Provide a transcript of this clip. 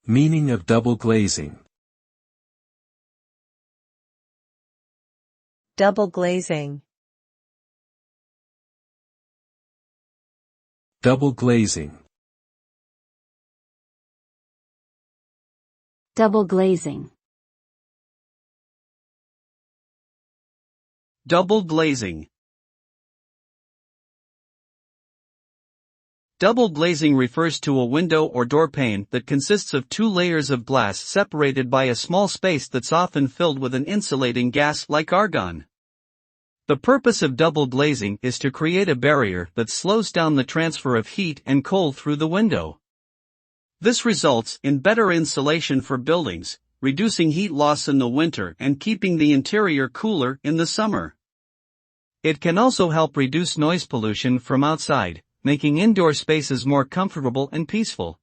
Meaning of double glazing. Double glazing. Double glazing. Double glazing. Double glazing. Double glazing refers to a window or door pane that consists of two layers of glass separated by a small space that's often filled with an insulating gas like argon. The purpose of double glazing is to create a barrier that slows down the transfer of heat and cold through the window. This results in better insulation for buildings, reducing heat loss in the winter and keeping the interior cooler in the summer. It can also help reduce noise pollution from outside, making indoor spaces more comfortable and peaceful.